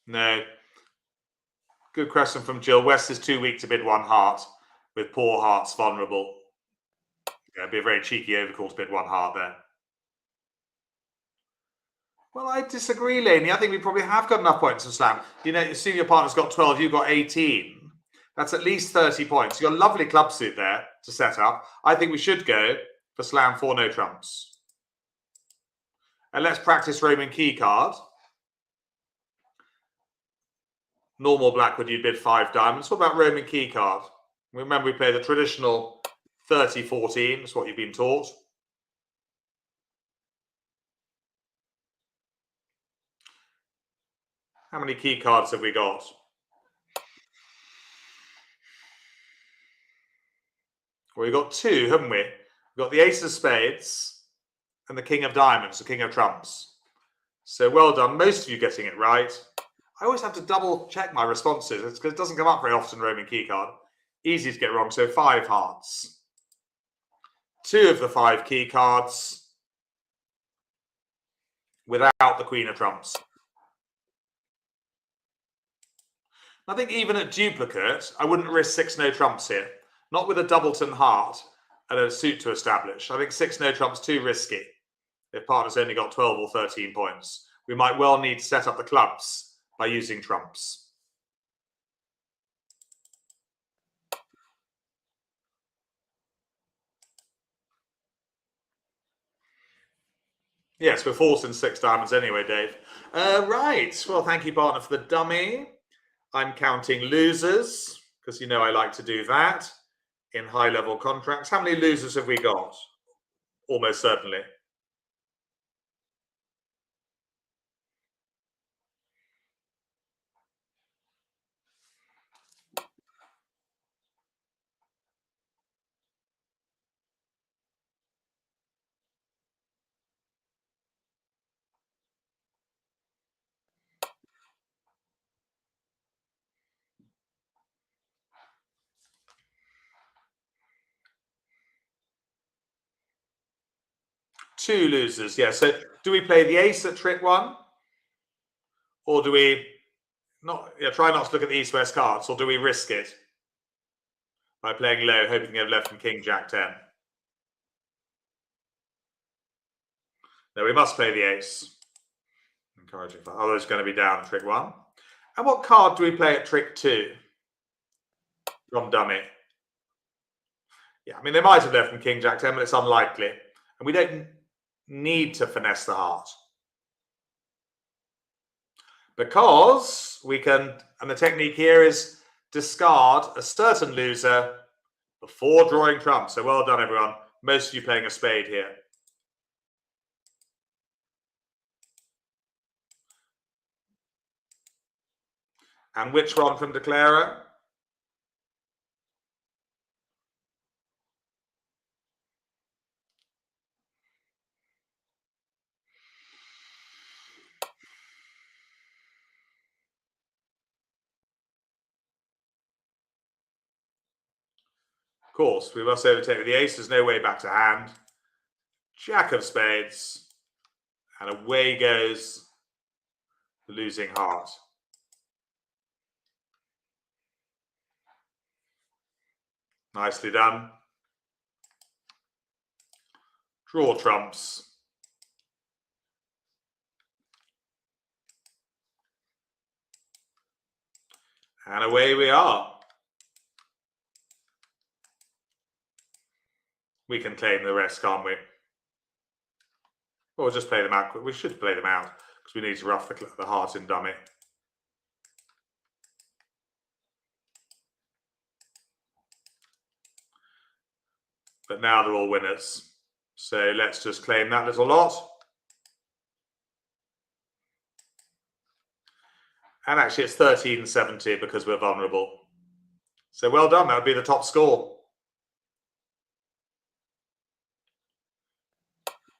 No. Good question from Jill. West is too weak to bid one heart, with poor hearts vulnerable. Yeah, it'd be a very cheeky overcall to bid one heart there. Well, I disagree, Laney. I think we probably have got enough points to slam. You know, you see your partner's got 12, you've got 18. That's at least 30 points. You've got a lovely club suit there to set up. I think we should go for slam 4 no trumps. And let's practice Roman key card. Normal Blackwood, you'd bid 5 diamonds. What about Roman key card? Remember, we play the traditional 30-14. That's what you've been taught. How many key cards have we got? Well, we've got 2, haven't we? We've got the Ace of Spades and the King of Diamonds, the King of Trumps. So well done. Most of you getting it right. I always have to double check my responses. It's because it doesn't come up very often, Roman key card. Easy to get wrong. So 5 hearts. 2 of the 5 key cards without the Queen of Trumps. I think even at duplicate, I wouldn't risk 6 no trumps here. Not with a doubleton heart and a suit to establish. I think 6 no trumps too risky. If partner's only got 12 or 13 points, we might well need to set up the clubs by using trumps. Yes, we're forcing 6 diamonds anyway, Dave. Right. Well, thank you, partner, for the dummy. I'm counting losers, because you know I like to do that in high-level contracts. How many losers have we got? Almost certainly. Two losers, yeah. So do we play the ace at trick 1? Or do we not try not to look at the east-west cards, or do we risk it by playing low, hoping to have left from King Jack 10? No, we must play the ace. Encouraging. Otherwise, it's going to be down at trick 1. And what card do we play at trick 2? From dummy. Yeah, I mean, they might have left from King Jack 10, but it's unlikely. And we don't need to finesse the heart. Because we can, and the technique here is discard a certain loser before drawing trumps. So well done, everyone. Most of you playing a spade here. And which one from Declarer? Of course, we must overtake with the ace. There's no way back to hand. Jack of spades. And away goes the losing heart. Nicely done. Draw trumps. And away we are. We can claim the rest, can't we? Or we'll just play them out. We should play them out because we need to rough the heart in dummy. But now they're all winners. So let's just claim that little lot. And actually it's 1370 because we're vulnerable. So well done. That would be the top score.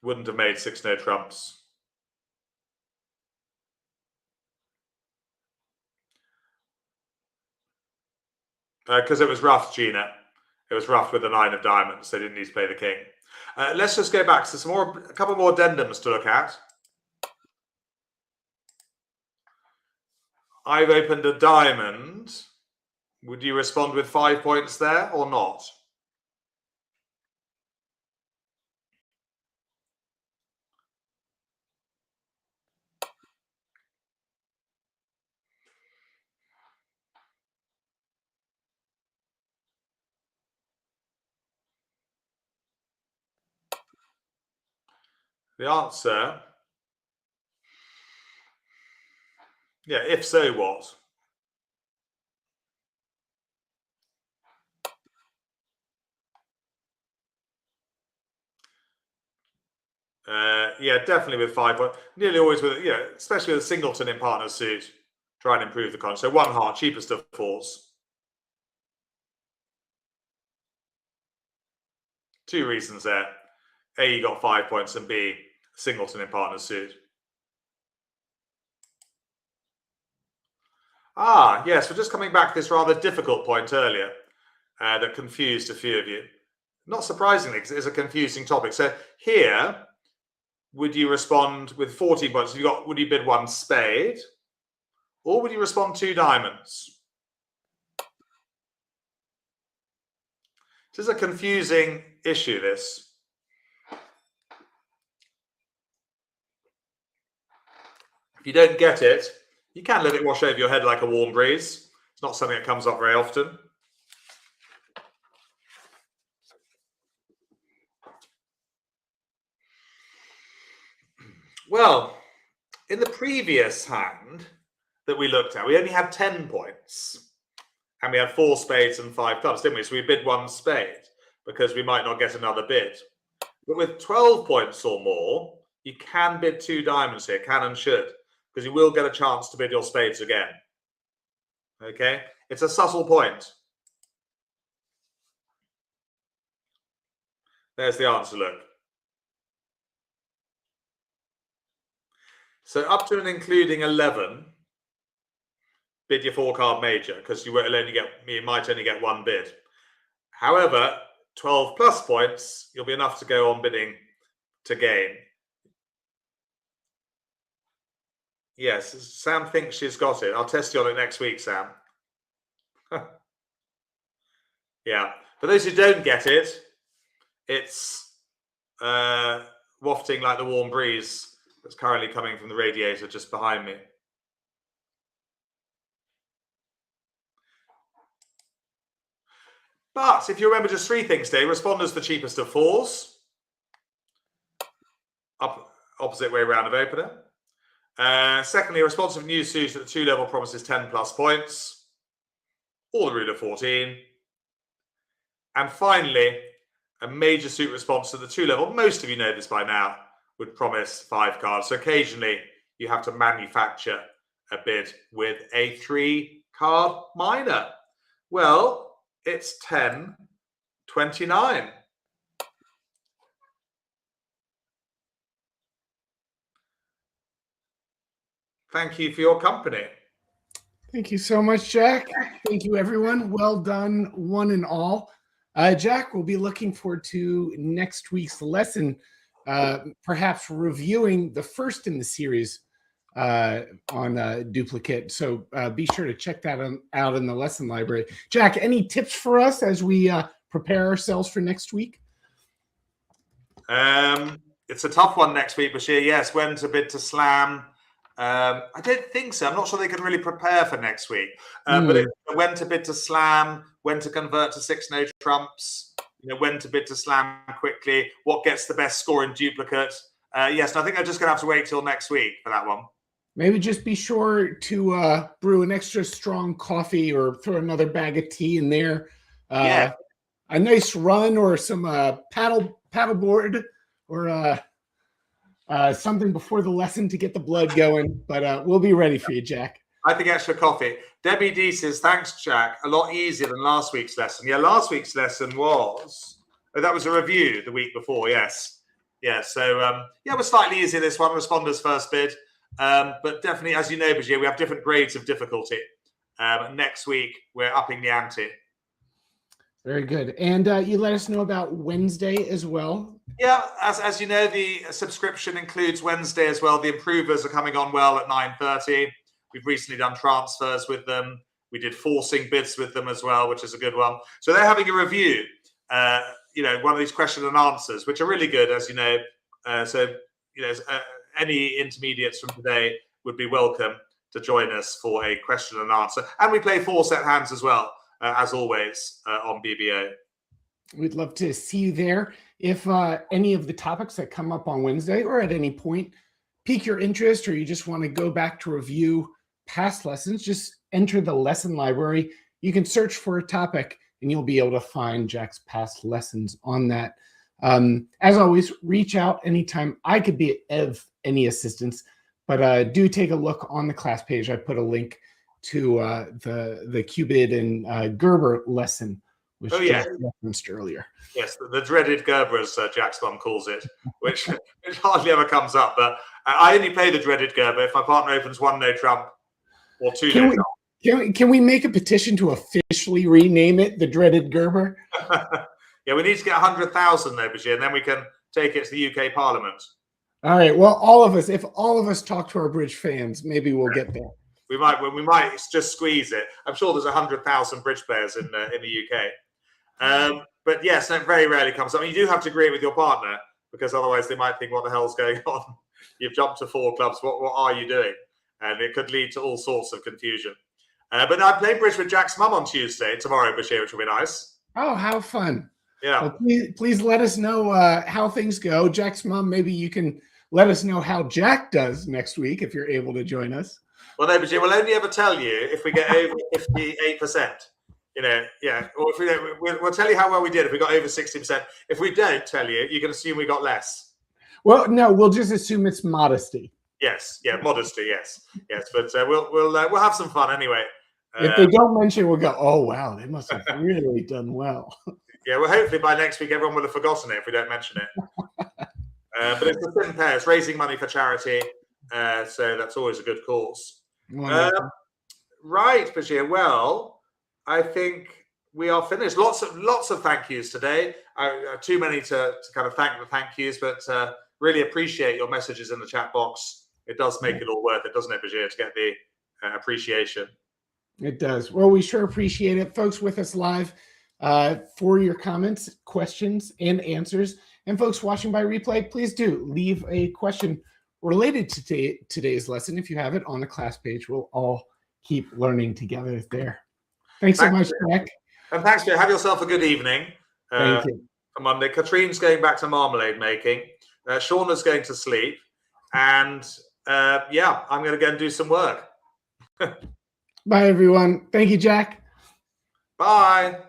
wouldn't have made 6 no trumps. Because it was rough, Gina. It was rough with the 9 of diamonds. They didn't need to play the king. Let's just go back to a couple more addendums to look at. I've opened a diamond. Would you respond with 5 points there or not? The answer, yeah, if so, what? Yeah, definitely with 5 points. Nearly always with, especially with a singleton in partner suit. Try and improve the con. So 1 heart, cheapest of falls. 2 reasons there. A, you got 5 points, and B, singleton in partner suit. Yes, we're just coming back to this rather difficult point earlier that confused a few of you. Not surprisingly, because it's a confusing topic. So here, would you respond with 14 points? Would you bid 1 spade? Or would you respond 2 diamonds? This is a confusing issue, this. If you don't get it, you can let it wash over your head like a warm breeze. It's not something that comes up very often. Well, in the previous hand that we looked at, we only had 10 points. And we had 4 spades and 5 clubs, didn't we? So we bid 1 spade because we might not get another bid. But with 12 points or more, you can bid 2 diamonds here, can and should, because you will get a chance to bid your spades again. Okay? It's a subtle point. There's the answer, look. So up to and including 11, bid your 4-card major, because you might only get 1 bid. However, 12 plus points, you'll be enough to go on bidding to gain. Yes, Sam thinks she's got it. I'll test you on it next week, Sam. Yeah. For those who don't get it, it's wafting like the warm breeze that's currently coming from the radiator just behind me. But if you remember just 3 things today, respond as the cheapest of 4s. Opposite way round of opener. Secondly, a responsive new suit at the 2 level promises 10 plus points. Or the rule of 14. And finally, a major suit response to the 2 level, most of you know this by now, would promise 5 cards. So occasionally you have to manufacture a bid with a 3-card minor. Well, it's 10-29. Thank you for your company. Thank you so much, Jack. Thank you, everyone. Well done, one and all. Jack, we'll be looking forward to next week's lesson, perhaps reviewing the first in the series on duplicate. So be sure to check that out in the lesson library. Jack, any tips for us as we prepare ourselves for next week? It's a tough one next week, Bashir. Yes, when to bid to slam. I don't think so. I'm not sure they can really prepare for next week. But it's when to bid to slam, when to convert to 6 no trumps, when to bid to slam quickly, what gets the best score in duplicate. Yes, I think I'm just going to have to wait till next week for that one. Maybe just be sure to brew an extra strong coffee or throw another bag of tea in there. A nice run or some paddleboard or something before the lesson to get the blood going. But we'll be ready for you, Jack. I think extra coffee. Debbie D says, thanks, Jack. A lot easier than last week's lesson. Yeah, last week's lesson was... Oh, that was a review the week before, yes. Yeah, so yeah, we're slightly easier this one, responders first bid. But definitely, as you know, Bajir, we have different grades of difficulty. Next week, we're upping the ante. Very good. And you let us know about Wednesday as well. Yeah, as you know, the subscription includes Wednesday as well. The improvers are coming on well at 9:30. We've recently done transfers with them. We did forcing bids with them as well, which is a good one. So they're having a review, one of these question and answers, which are really good, as you know. Any intermediates from today would be welcome to join us for a question and answer. And we play 4 set hands as well, as always, on BBO. We'd love to see you there. If any of the topics that come up on Wednesday or at any point pique your interest, or you just want to go back to review past lessons, just enter the lesson library. You can search for a topic and you'll be able to find Jack's past lessons on that. As always, reach out anytime. I could be of any assistance, but do take a look on the class page. I put a link to the Cubid and Gerber lesson, which Jack referenced earlier. Yes, the dreaded Gerber, as Jack's mum calls it, which hardly ever comes up. But I only play the dreaded Gerber if my partner opens 1 no trump or 2 no trump. Can we make a petition to officially rename it the dreaded Gerber? Yeah, we need to get 100,000 though, Bashir, and then we can take it to the UK Parliament. All right. Well, if all of us talk to our bridge fans, maybe we'll get there. We might just squeeze it. I'm sure there's 100,000 bridge players in the UK. But yes, that very rarely comes up. I mean, you do have to agree with your partner, because otherwise they might think, what the hell's going on? You've jumped to 4 clubs. What are you doing? And it could lead to all sorts of confusion. But I played bridge with Jack's mum on Tuesday, tomorrow, Bashir, which will be nice. Oh, how fun. Yeah. Well, please let us know how things go. Jack's mom, maybe you can let us know how Jack does next week if you're able to join us. Well, no, Bashir, we'll only ever tell you if we get over 58%. Yeah. Or if we'll tell you how well we did if we got over 60%. If we don't tell you, you can assume we got less. Well, no, we'll just assume it's modesty. Yes. Yeah. Modesty. Yes. But we'll have some fun anyway. If they don't mention, we'll go, oh wow, they must have really done well. Yeah. Well, hopefully by next week everyone will have forgotten it if we don't mention it. But it's the thin pair. It's raising money for charity, so that's always a good cause. Right, Bashir. Well, I think we are finished. Lots of thank yous today. Too many to kind of thank the thank yous, but really appreciate your messages in the chat box. It does make it all worth it, doesn't it, Bashir, to get the appreciation. It does. Well, we sure appreciate it. Folks with us live, for your comments, questions, and answers. And folks watching by replay, please do leave a question related to today's lesson. If you have it on the class page, we'll all keep learning together there. Thanks so much, Jack. And thanks, Jay. Have yourself a good evening. Thank you. On Monday. Katrine's going back to marmalade making. Shauna's going to sleep. And yeah, I'm going to go and do some work. Bye, everyone. Thank you, Jack. Bye.